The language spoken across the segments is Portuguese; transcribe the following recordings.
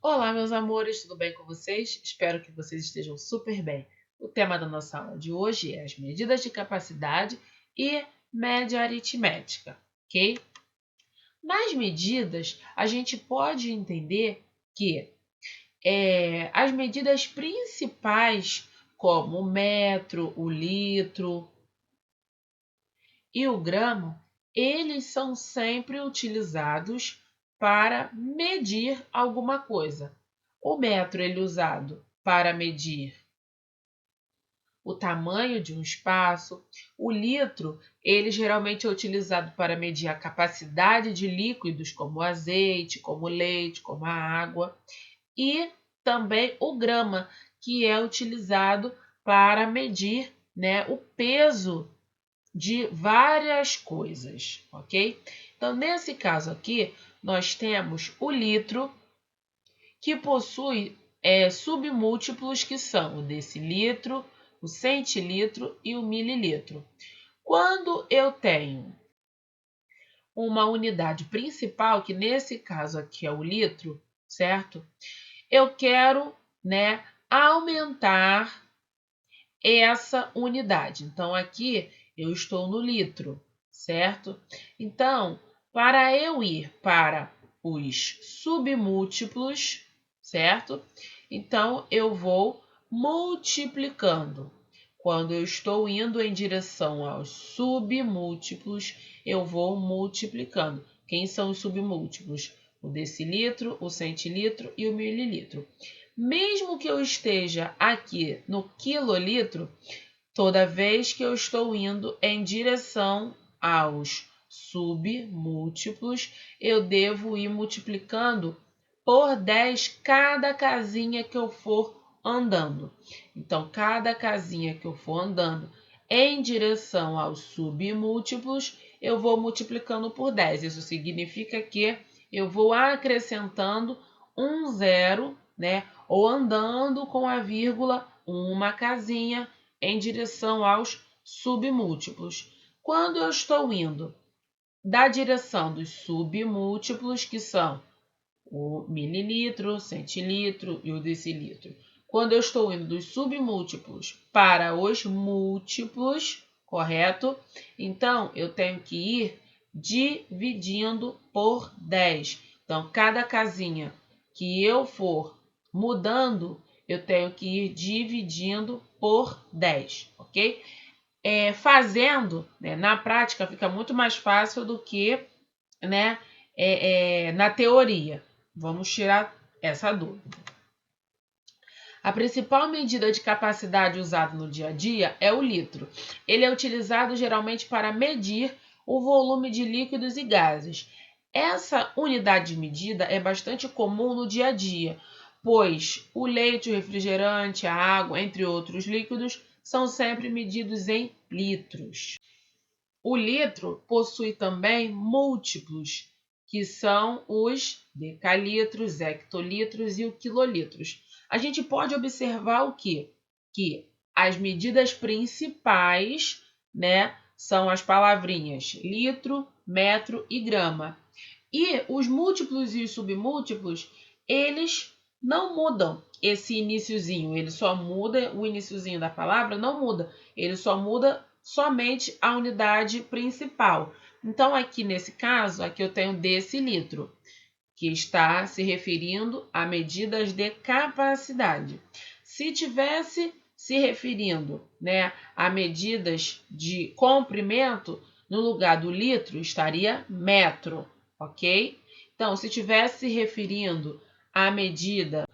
Olá, meus amores, tudo bem com vocês? Espero que vocês estejam super bem. O tema da nossa aula de hoje é as medidas de capacidade e média aritmética, ok? Nas medidas, a gente pode entender que as medidas principais, como o metro, o litro e o grama, eles são sempre utilizados para medir alguma coisa. O metro ele é usado para medir o tamanho de um espaço. O litro, ele geralmente é utilizado para medir a capacidade de líquidos como o azeite, como o leite, como a água. E também o grama, que é utilizado para medir, né, o peso de várias coisas, ok? Então, nesse caso aqui, nós temos o litro, que possui submúltiplos que são o decilitro, o centilitro e o mililitro. Quando eu tenho uma unidade principal, que nesse caso aqui é o litro, certo? Eu quero, né, aumentar essa unidade. Então, aqui eu estou no litro, certo? Então, para eu ir para os submúltiplos, certo? Então, eu vou multiplicando. Quando eu estou indo em direção aos submúltiplos, eu vou multiplicando. Quem são os submúltiplos? O decilitro, o centilitro e o mililitro. Mesmo que eu esteja aqui no quilolitro, toda vez que eu estou indo em direção aos submúltiplos, eu devo ir multiplicando por 10 cada casinha que eu for andando. Então, cada casinha que eu for andando em direção aos submúltiplos, eu vou multiplicando por 10. Isso significa que eu vou acrescentando um zero, né? Ou andando com a vírgula uma casinha em direção aos submúltiplos. Quando eu estou indo da direção dos submúltiplos, que são o mililitro, o centilitro e o decilitro. Quando eu estou indo dos submúltiplos para os múltiplos, correto? Então, eu tenho que ir dividindo por 10. Então, cada casinha que eu for mudando, eu tenho que ir dividindo por 10, ok? Fazendo, né, na prática, fica muito mais fácil do que, né, na teoria. Vamos tirar essa dúvida. A principal medida de capacidade usada no dia a dia é o litro. Ele é utilizado geralmente para medir o volume de líquidos e gases. Essa unidade de medida é bastante comum no dia a dia, pois o leite, o refrigerante, a água, entre outros líquidos, são sempre medidos em litros. O litro possui também múltiplos, que são os decalitros, hectolitros e o quilolitros. A gente pode observar o quê? Que as medidas principais, né, são as palavrinhas litro, metro e grama. E os múltiplos e os submúltiplos, eles não mudam esse iniciozinho, ele só muda o iniciozinho da palavra, não muda, ele só muda somente a unidade principal. Então, aqui nesse caso, aqui eu tenho decilitro, que está se referindo a medidas de capacidade. Se tivesse se referindo, né, a medidas de comprimento, no lugar do litro estaria metro, ok? Então, se tivesse se referindo à medida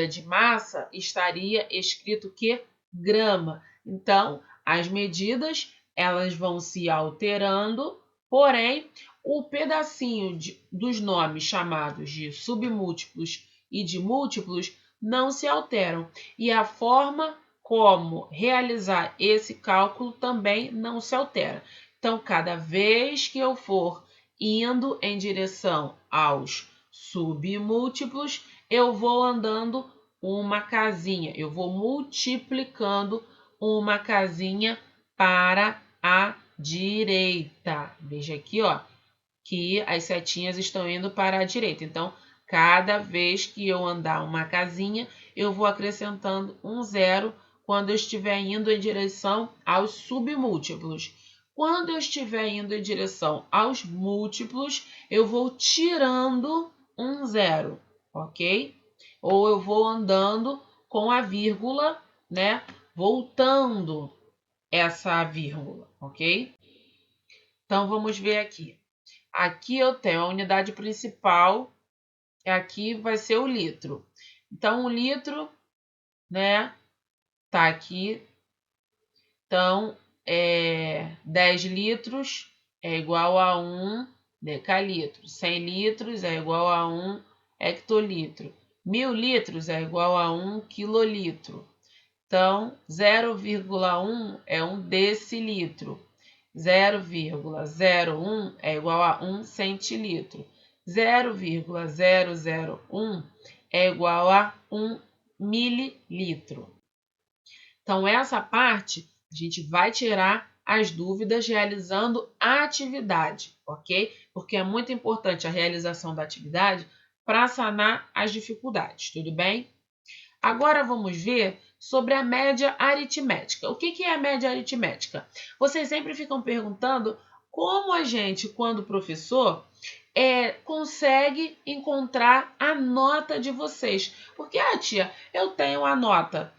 de massa, estaria escrito que grama. Então, as medidas elas vão se alterando, porém, o pedacinho dos nomes chamados de submúltiplos e de múltiplos não se alteram. E a forma como realizar esse cálculo também não se altera. Então, cada vez que eu for indo em direção aos submúltiplos, eu vou andando uma casinha, eu vou multiplicando uma casinha para a direita. Veja aqui, ó, que as setinhas estão indo para a direita. Então, Cada vez que eu andar uma casinha, eu vou acrescentando um zero quando eu estiver indo em direção aos submúltiplos. Quando eu estiver indo em direção aos múltiplos, eu vou tirando um zero, ok? Ou eu vou andando com a vírgula, né? Voltando essa vírgula, ok? Então, vamos ver aqui. Aqui eu tenho a unidade principal, aqui vai ser o litro. Então, o litro, né, tá aqui. Então, 10 litros é igual a 1 decalitro. 100 litros é igual a 1 hectolitro. 1000 litros é igual a 1 quilolitro. Então, 0,1 é 1 decilitro. 0,01 é igual a 1 centilitro. 0,001 é igual a 1 mililitro. Então, essa parte a gente vai tirar as dúvidas realizando a atividade, ok? Porque é muito importante a realização da atividade para sanar as dificuldades, tudo bem? Agora vamos ver sobre a média aritmética. O que é a média aritmética? Vocês sempre ficam perguntando como a gente, quando professor, consegue encontrar a nota de vocês. Porque, tia, eu tenho a nota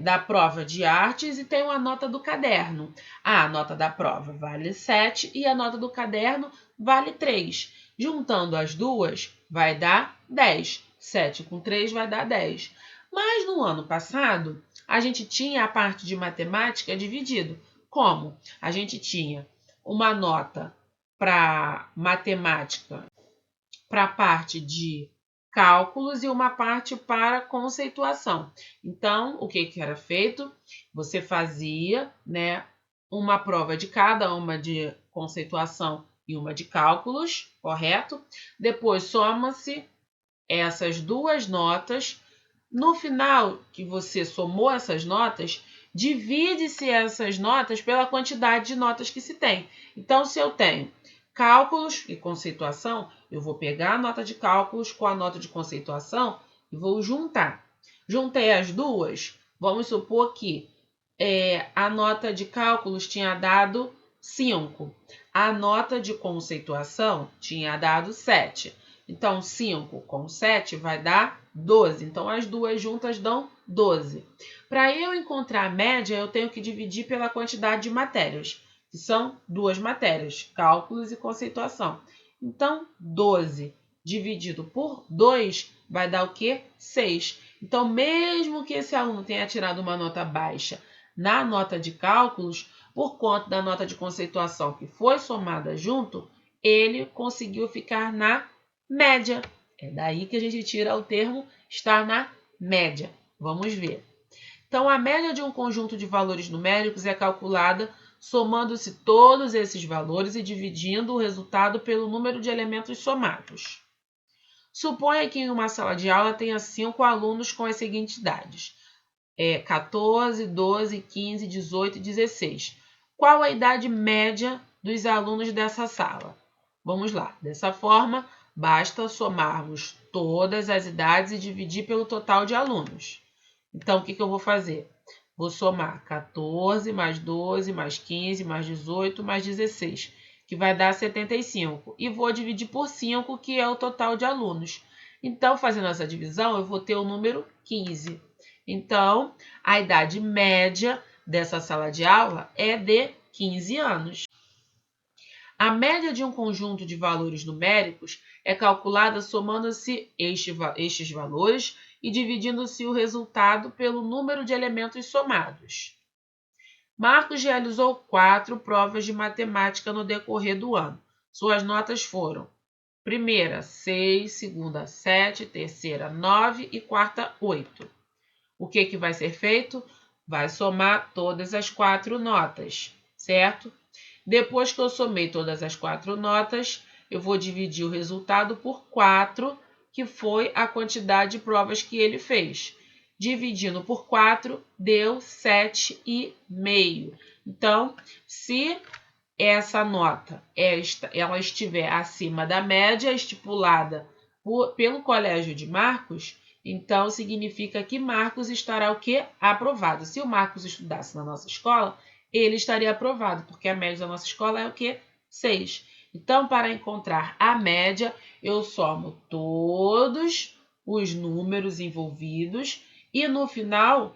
da prova de artes e tenho a nota do caderno. A nota da prova vale 7 e a nota do caderno vale 3. Juntando as duas, vai dar 10. 7 com 3 vai dar 10. Mas no ano passado, a gente tinha a parte de matemática dividido. Como? A gente tinha uma nota para matemática, para a parte de cálculos e uma parte para conceituação. Então, o que era feito? Você fazia, né, uma prova de cada uma de conceituação e uma de cálculos, correto? Depois soma-se essas duas notas. No final que você somou essas notas, divide-se essas notas pela quantidade de notas que se tem. Então, se eu tenho cálculos e conceituação, eu vou pegar a nota de cálculos com a nota de conceituação e vou juntar. Juntei as duas, vamos supor que a nota de cálculos tinha dado 5. A nota de conceituação tinha dado 7. Então, 5 com 7 vai dar 12. Então, as duas juntas dão 12. Para eu encontrar a média, eu tenho que dividir pela quantidade de matérias, que são duas matérias, cálculos e conceituação. Então, 12 dividido por 2 vai dar o quê? 6. Então, mesmo que esse aluno tenha tirado uma nota baixa na nota de cálculos, por conta da nota de conceituação que foi somada junto, ele conseguiu ficar na média. É daí que a gente tira o termo estar na média. Vamos ver. Então, a média de um conjunto de valores numéricos é calculada somando-se todos esses valores e dividindo o resultado pelo número de elementos somados. Suponha que em uma sala de aula tenha 5 alunos com as seguintes idades: 14, 12, 15, 18 e 16. Qual a idade média dos alunos dessa sala? Vamos lá. Dessa forma, basta somarmos todas as idades e dividir pelo total de alunos. Então, o que eu vou fazer? Vou somar 14 mais 12 mais 15 mais 18 mais 16, que vai dar 75. E vou dividir por 5, que é o total de alunos. Então, fazendo essa divisão, eu vou ter o número 15. Então, a idade média dessa sala de aula é de 15 anos. A média de um conjunto de valores numéricos é calculada somando-se estes valores e dividindo-se o resultado pelo número de elementos somados. Marcos realizou 4 provas de matemática no decorrer do ano. Suas notas foram: primeira, 6, segunda, 7, terceira, 9 e quarta, 8. O que vai ser feito? Vai somar todas as 4 notas, certo? Depois que eu somei todas as 4 notas, eu vou dividir o resultado por 4, que foi a quantidade de provas que ele fez. Dividindo por 4, deu 7,5. Então, se essa nota ela estiver acima da média estipulada pelo Colégio de Marcos, então significa que Marcos estará o quê? Aprovado. Se o Marcos estudasse na nossa escola, ele estaria aprovado, porque a média da nossa escola é o quê? 6. Então, para encontrar a média, eu somo todos os números envolvidos e no final,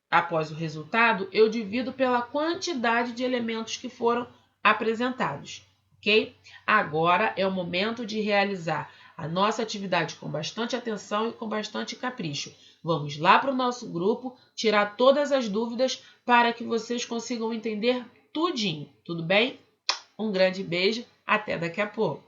após o resultado, eu divido pela quantidade de elementos que foram apresentados, ok? Agora é o momento de realizar a nossa atividade com bastante atenção e com bastante capricho. Vamos lá para o nosso grupo, tirar todas as dúvidas para que vocês consigam entender tudinho, tudo bem? Um grande beijo, até daqui a pouco!